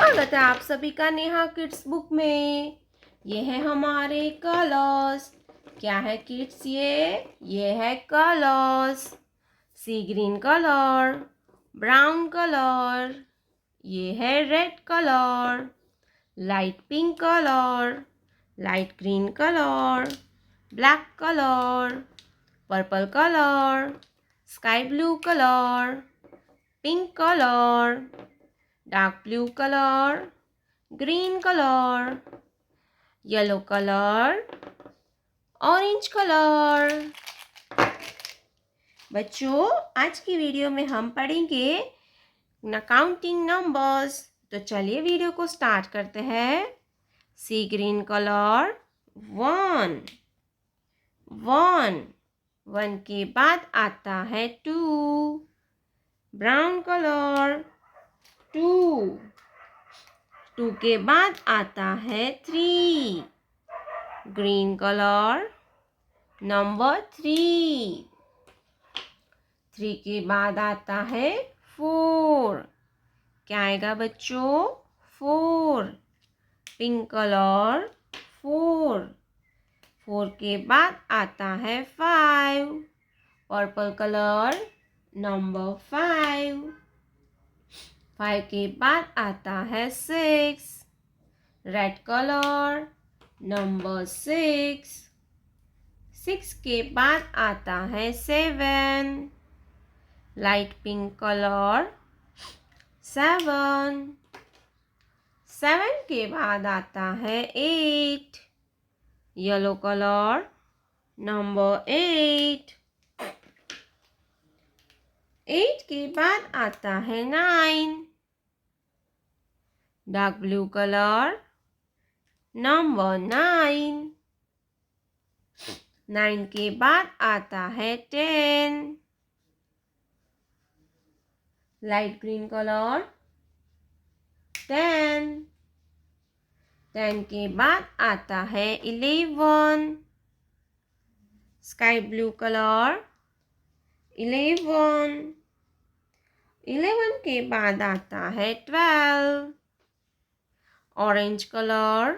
स्वागत है आप सभी का नेहा किड्स बुक में। ये है हमारे कलर्स। क्या है किड्स? ये है कलर्स। सी ग्रीन कलर, ब्राउन कलर, ये है red colour, light pink colour, light green colour, black colour, purple colour, sky blue colour, pink colour, dark blue colour, green colour, yellow colour, orange colour. बच्चों, आज की video में हम पढ़ेंगे counting numbers. तो चलिए वीडियो को स्टार्ट करते हैं। सी ग्रीन कलर, 1 1 1 के बाद आता है 2। ब्राउन कलर, 2 2 के बाद आता है 3। ग्रीन कलर, नंबर 3 3 के बाद आता है 4। क्या आएगा बच्चों? 4। पिंक कलर, 4 4 के बाद आता है 5। पर्पल कलर, नंबर 5 5 के बाद आता है 6। रेड कलर, नंबर 6 6 के बाद आता है 7। लाइट पिंक कलर, 7 7 के बाद आता है 8। येलो कलर, नंबर 8 8 के बाद आता है 9। डार्क ब्लू कलर, नंबर 9 9 के बाद आता है 10। लाइट ग्रीन कलर, 10 10 के बाद आता है 11। स्काई ब्लू कलर, 11 11 के बाद आता है 12। ऑरेंज कलर,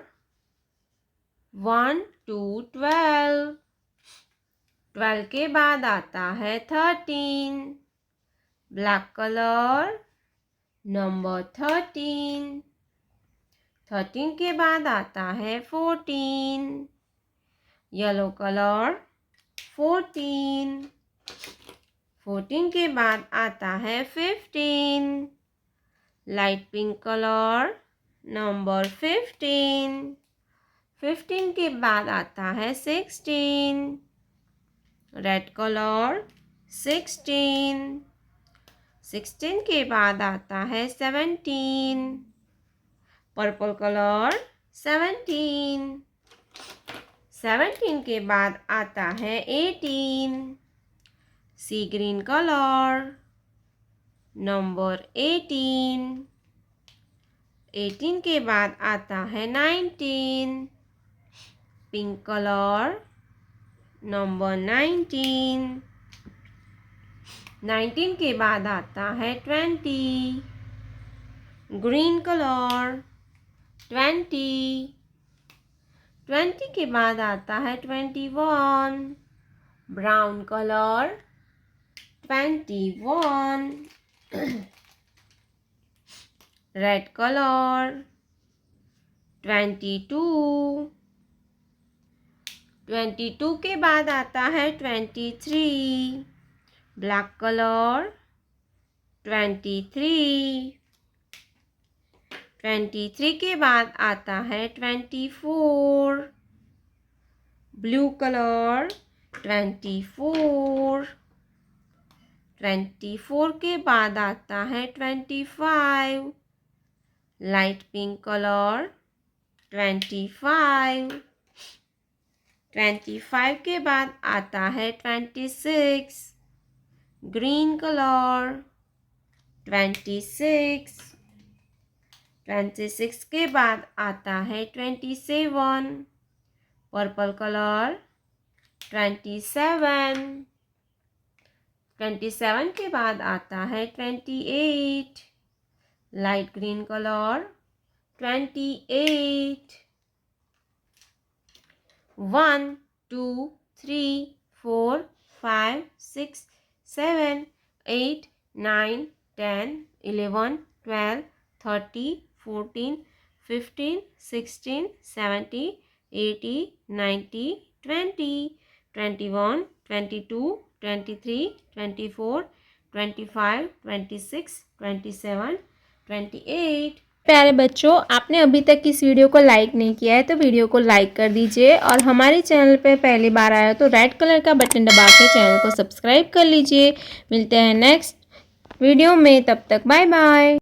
1 to 12 12 के बाद आता है 13। ब्लैक कलर, नंबर 13 13 के बाद आता है 14। येलो कलर, 14 14 के बाद आता है 15। लाइट पिंक कलर, नंबर 15 15 के बाद आता है 16। रेड कलर, 16 16 के बाद आता है 17। पर्पल कलर, 17 17 के बाद आता है 18। सी ग्रीन कलर, नंबर 18 18 के बाद आता है 19। पिंक कलर, नंबर 19 19 के बाद आता है 20। ग्रीन कलर, 20 20 के बाद आता है 21। ब्राउन कलर, 21 रेड कलर, 22 22 के बाद आता है 23। ब्लैक कलर, 23 23 के बाद आता है 24। ब्लू कलर, 24 24 के बाद आता है 25। लाइट पिंक कलर, 25 25 के बाद आता है 26। ग्रीन कलर, 26 26 के बाद आता है 27। पर्पल कलर, 27 27 के बाद आता है 28। Light green colour, 28. 1 2 3 4 5 6 7 8 9 10 11 12 13 14 15 16 17 18 19 20 21 22 23 24 25 26 27 28। प्यारे बच्चों, आपने अभी तक इस वीडियो को लाइक नहीं किया है तो वीडियो को लाइक कर दीजिए और हमारे चैनल पे पहली बार आया तो रेड कलर का बटन दबा के चैनल को सब्सक्राइब कर लीजिए। मिलते हैं नेक्स्ट वीडियो में, तब तक बाय बाय।